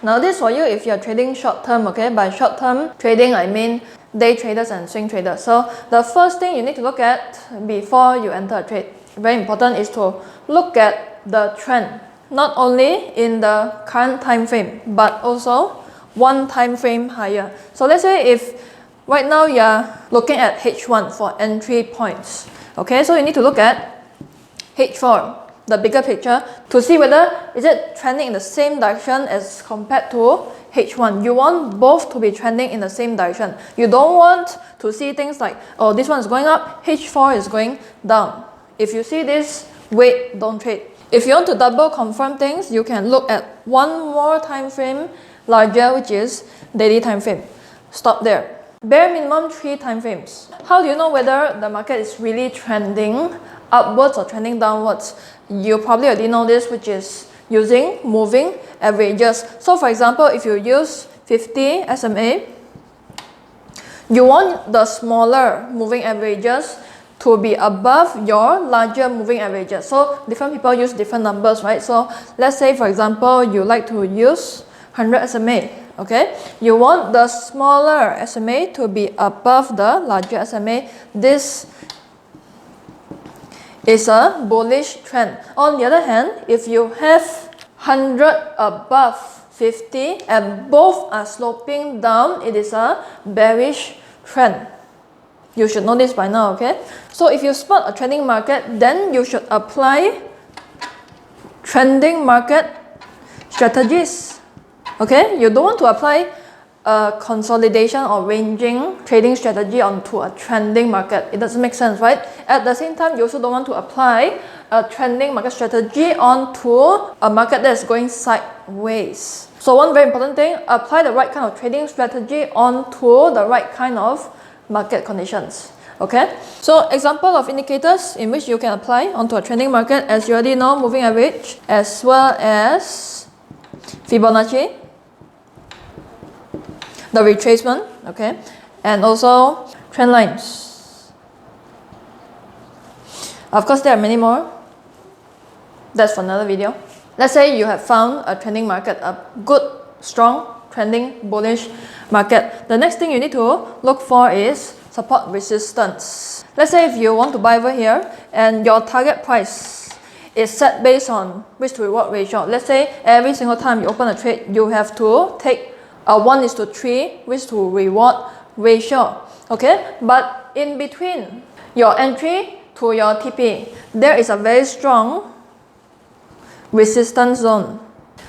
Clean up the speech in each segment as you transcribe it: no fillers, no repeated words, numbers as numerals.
Now this for you if you're trading short term, okay? By short term trading, I mean day traders and swing traders. So the first thing you need to look at before you enter a trade, very important, is to look at the trend. Not only in the current time frame, but also one time frame higher. So let's say if right now you're looking at H1 for entry points, okay? So you need to look at H4, the bigger picture, to see whether is it trending in the same direction as compared to H1. You want both to be trending in the same direction. You don't want to see things like, oh, this one is going up, H4 is going down. If you see this, wait, don't trade. If you want to double confirm things, you can look at one more time frame larger, which is daily time frame. Stop there. Bare minimum 3 time frames. How do you know whether the market is really trending upwards or trending downwards? You probably already know this, which is using moving averages. So for example, if you use 50 SMA, you want the smaller moving averages to be above your larger moving averages. So different people use different numbers, right? So let's say, for example, you like to use 100 SMA, okay? You want the smaller SMA to be above the larger SMA. This is a bullish trend. On the other hand, if you have 100 above 50 and both are sloping down, it is a bearish trend. You should know this by now, okay? So if you spot a trending market, then you should apply trending market strategies, okay? You don't want to apply a consolidation or ranging trading strategy onto a trending market. It doesn't make sense, right? At the same time, you also don't want to apply a trending market strategy onto a market that is going sideways. So one very important thing, apply the right kind of trading strategy onto the right kind of market conditions, okay? So example of indicators in which you can apply onto a trending market, as you already know, moving average as well as Fibonacci, the retracement, okay, and also trend lines. Of course, there are many more. That's for another video. Let's say you have found a trending market, a good, strong, trending, bullish market. The next thing you need to look for is support resistance. Let's say if you want to buy over here and your target price is set based on risk to reward ratio. Let's say every single time you open a trade, you have to take a 1:3 risk to reward ratio, okay? But in between your entry to your TP, there is a very strong resistance zone.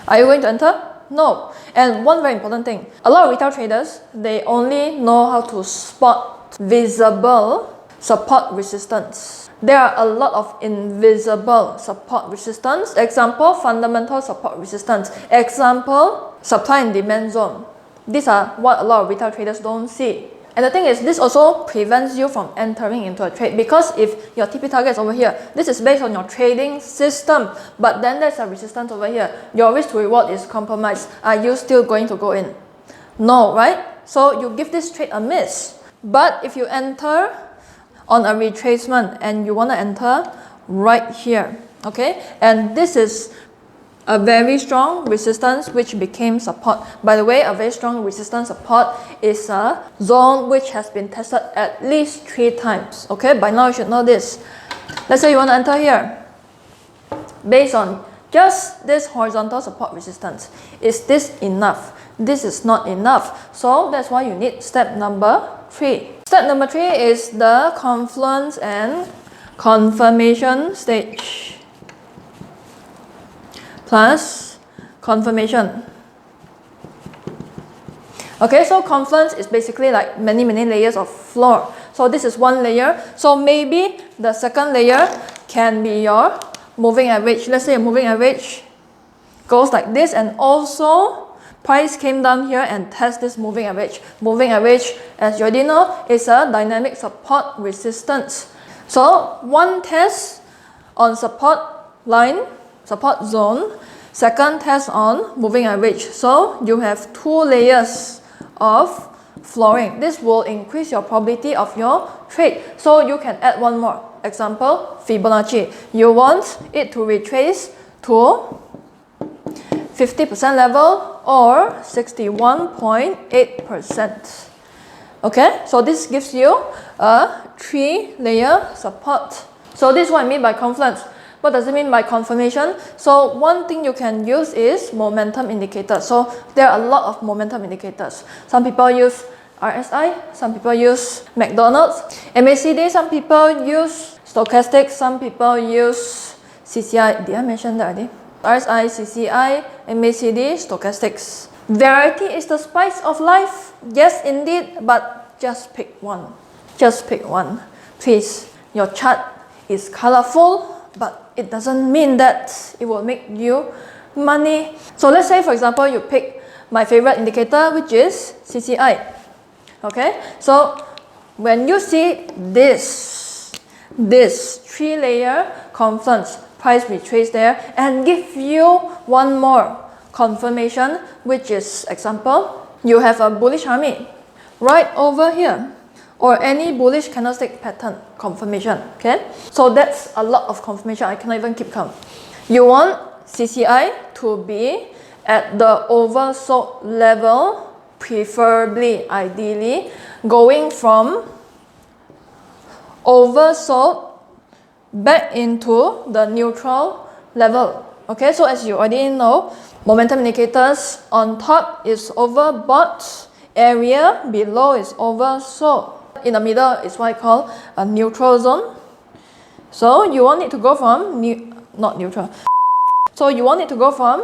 Are you going to enter? No. And one very important thing, a lot of retail traders, they only know how to spot visible support resistance. There are a lot of invisible support resistance. Example, fundamental support resistance. Example, supply and demand zone. These are what a lot of retail traders don't see. And the thing is, this also prevents you from entering into a trade, because if your TP target is over here, this is based on your trading system, but then there's a resistance over here. Your risk to reward is compromised. Are you still going to go in? No, right? So you give this trade a miss. But if you enter on a retracement and you want to enter right here, okay? And this is a very strong resistance which became support. By the way, a very strong resistance support is a zone which has been tested at least 3 times. Okay, by now you should know this. Let's say you want to enter here. Based on just this horizontal support resistance, is this enough? This is not enough. So that's why you need step number 3. Step number 3 is the confluence and confirmation stage plus confirmation. Okay, so confluence is basically like many layers of floor. So this is one layer. So maybe the second layer can be your moving average. Let's say a moving average goes like this, and also price came down here and test this moving average. Moving average, as you already know, is a dynamic support resistance. So one test on support line, support zone, second test on moving average. So you have 2 layers of flooring. This will increase your probability of your trade. So you can add one more. Example, Fibonacci. You want it to retrace to 50% level or 61.8%. Okay, so this gives you a 3-layer support. So this is what I mean by confluence. What does it mean by confirmation? So one thing you can use is momentum indicator. So there are a lot of momentum indicators. Some people use RSI, some people use McDonald's, MACD, some people use stochastic, some people use CCI. Did I mention that already? RSI, CCI, MACD, stochastics. Variety is the spice of life. Yes, indeed, but just pick one. Just pick one. Please, your chart is colorful, but it doesn't mean that it will make you money. So let's say, for example, you pick my favorite indicator, which is CCI. Okay, so when you see this 3-layer confluence, price retrace there, and give you one more confirmation, which is example, you have a bullish army right over here, or any bullish candlestick pattern confirmation. Okay, so that's a lot of confirmation. I cannot even keep count. You want CCI to be at the oversold level, preferably, ideally, going from oversold back into the neutral level. Okay, so as you already know, momentum indicators on top is overbought, area below is oversold. In the middle is what I call a neutral zone. So you want it to go from not neutral. So you want it to go from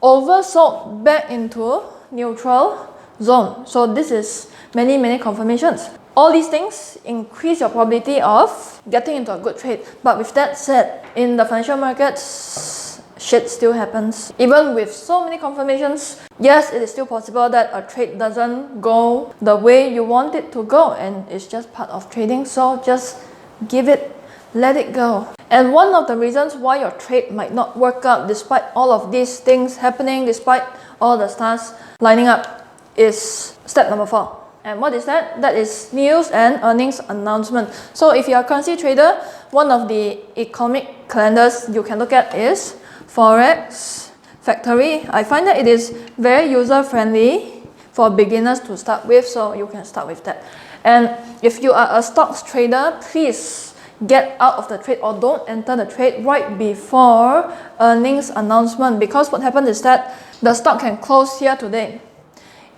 oversold back into neutral zone. So this is many confirmations. All these things increase your probability of getting into a good trade. But with that said, in the financial markets, shit still happens. Even with so many confirmations, yes, it is still possible that a trade doesn't go the way you want it to go, and it's just part of trading. So just give it, let it go. And one of the reasons why your trade might not work out despite all of these things happening, despite all the stars lining up, is step number 4. And what is that? That is news and earnings announcement. So if you are a currency trader, one of the economic calendars you can look at is Forex Factory. I find that it is very user-friendly for beginners to start with, so you can start with that. And if you are a stocks trader, please get out of the trade or don't enter the trade right before earnings announcement, because what happens is that the stock can close here today.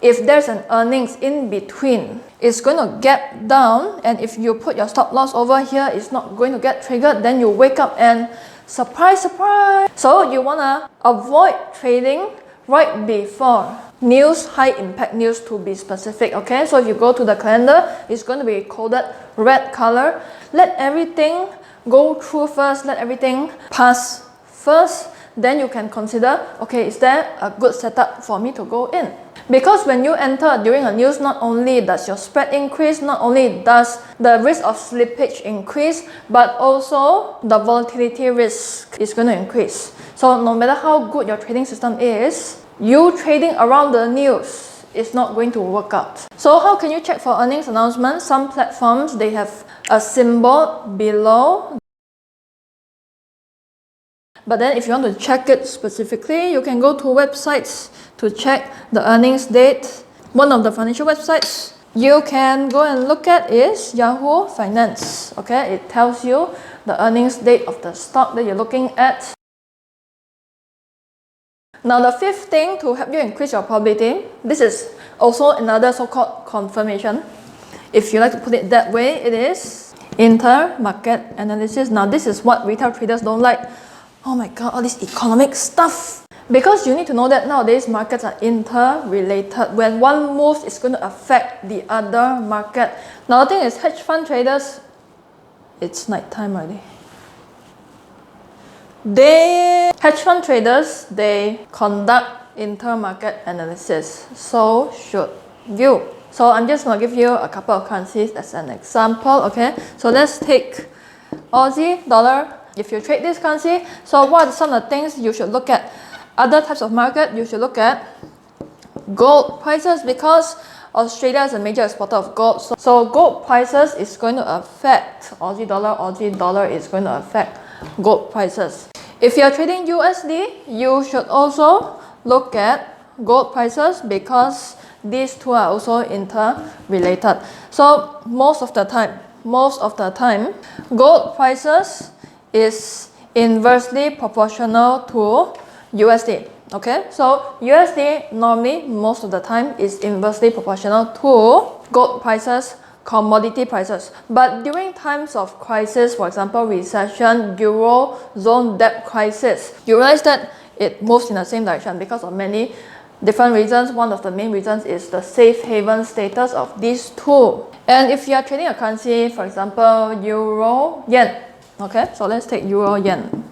If there's an earnings in between, it's going to gap down, and if you put your stop loss over here, it's not going to get triggered. Then you wake up and surprise, surprise. So you want to avoid trading right before news, high impact news to be specific. Okay, so if you go to the calendar, it's going to be coded red color. Let everything go through first, let everything pass first. Then you can consider, okay, is there a good setup for me to go in? Because when you enter during a news, not only does your spread increase, not only does the risk of slippage increase, but also the volatility risk is going to increase. So no matter how good your trading system is, you trading around the news is not going to work out. So how can you check for earnings announcements? Some platforms, they have a symbol below. But then if you want to check it specifically, you can go to websites to check the earnings date. One of the financial websites you can go and look at is Yahoo Finance. Okay, it tells you the earnings date of the stock that you're looking at. Now the fifth thing to help you increase your probability, this is also another so-called confirmation. If you like to put it that way, it is inter-market analysis. Now this is what retail traders don't like. Oh my god, all this economic stuff. Because you need to know that nowadays markets are interrelated. When one moves, it's going to affect the other market. Now the thing is, hedge fund traders, it's night time already. Hedge fund traders, they conduct inter-market analysis. So should you. So I'm just going to give you a couple of currencies as an example. Okay, so let's take Aussie dollar. If you trade this currency, so what are some of the things you should look at? Other types of market, you should look at gold prices, because Australia is a major exporter of gold. So gold prices is going to affect Aussie dollar is going to affect gold prices. If you are trading USD, you should also look at gold prices because these two are also interrelated. So most of the time, gold prices is inversely proportional to USD. Okay, so USD normally most of the time is inversely proportional to gold prices, commodity prices. But during times of crisis, for example, recession, Eurozone debt crisis, you realize that it moves in the same direction because of many different reasons. One of the main reasons is the safe haven status of these two. And if you are trading a currency, for example, Euro, Yen, okay, so let's take Euro, Yen.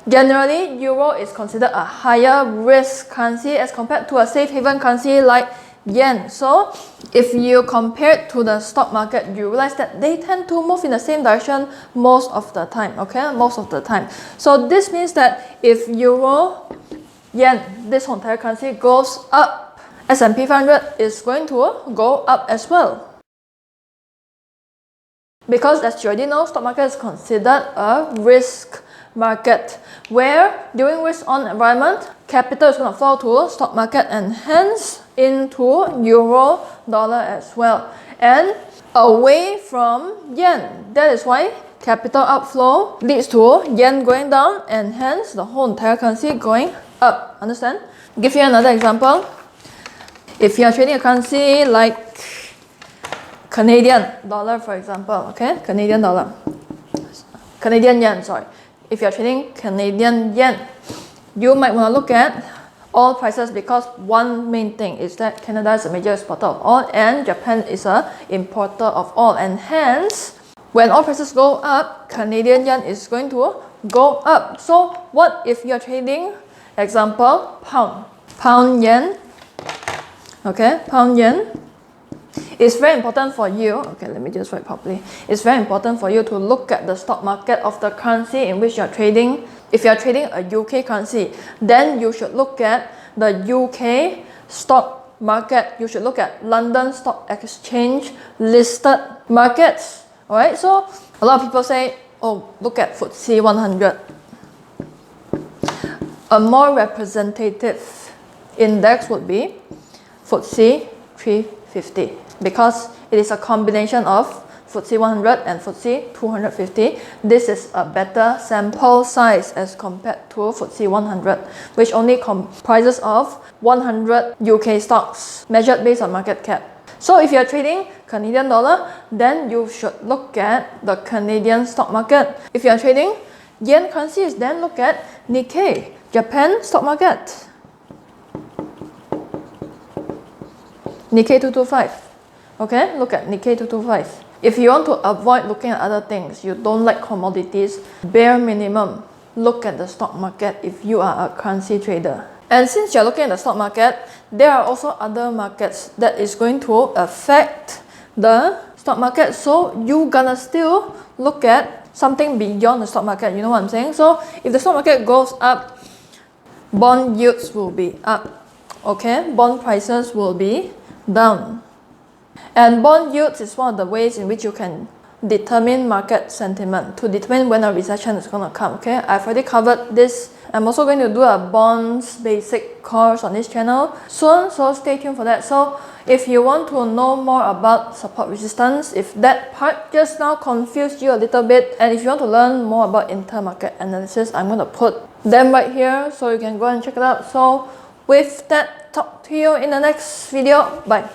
Generally, Euro is considered a higher risk currency as compared to a safe haven currency like Yen. So if you compare it to the stock market, you realize that they tend to move in the same direction most of the time, okay, most of the time. So this means that if Euro, Yen, this whole entire currency goes up, S&P 500 is going to go up as well. Because as you already know, stock market is considered a risk market where during risk on environment, capital is going to flow to stock market and hence into euro, dollar as well, and away from yen. That is why capital outflow leads to yen going down and hence the whole entire currency going up. Understand? Give you another example. If you are trading a currency like Canadian dollar, for example, okay, Canadian yen, sorry. If you're trading Canadian yen, you might want to look at oil prices because one main thing is that Canada is a major exporter of oil and Japan is an importer of oil, and hence when oil prices go up, Canadian yen is going to go up. So what if you're trading, example, pound yen, okay, pound yen. It's very important for you, okay, let me just write properly. It's very important for you to look at the stock market of the currency in which you're trading. If you're trading a UK currency, then you should look at the UK stock market. You should look at London Stock Exchange listed markets. Alright, so a lot of people say, oh, look at FTSE 100. A more representative index would be FTSE 350. Because it is a combination of FTSE 100 and FTSE 250. This is a better sample size as compared to FTSE 100, which only comprises of 100 UK stocks measured based on market cap. So if you are trading Canadian dollar, then you should look at the Canadian stock market. If you are trading yen currencies, then look at Nikkei, Japan stock market. Nikkei 225. Okay, look at Nikkei 225. If you want to avoid looking at other things, you don't like commodities, bare minimum, look at the stock market if you are a currency trader. And since you're looking at the stock market, there are also other markets that is going to affect the stock market. So you're gonna still look at something beyond the stock market, you know what I'm saying? So if the stock market goes up, bond yields will be up, okay? Bond prices will be down. And bond yields is one of the ways in which you can determine market sentiment, to determine when a recession is going to come, okay? I've already covered this. I'm also going to do a bonds basic course on this channel soon, so stay tuned for that. So if you want to know more about support resistance, if that part just now confused you a little bit, and if you want to learn more about intermarket analysis, I'm going to put them right here so you can go and check it out. So with that, talk to you in the next video. Bye.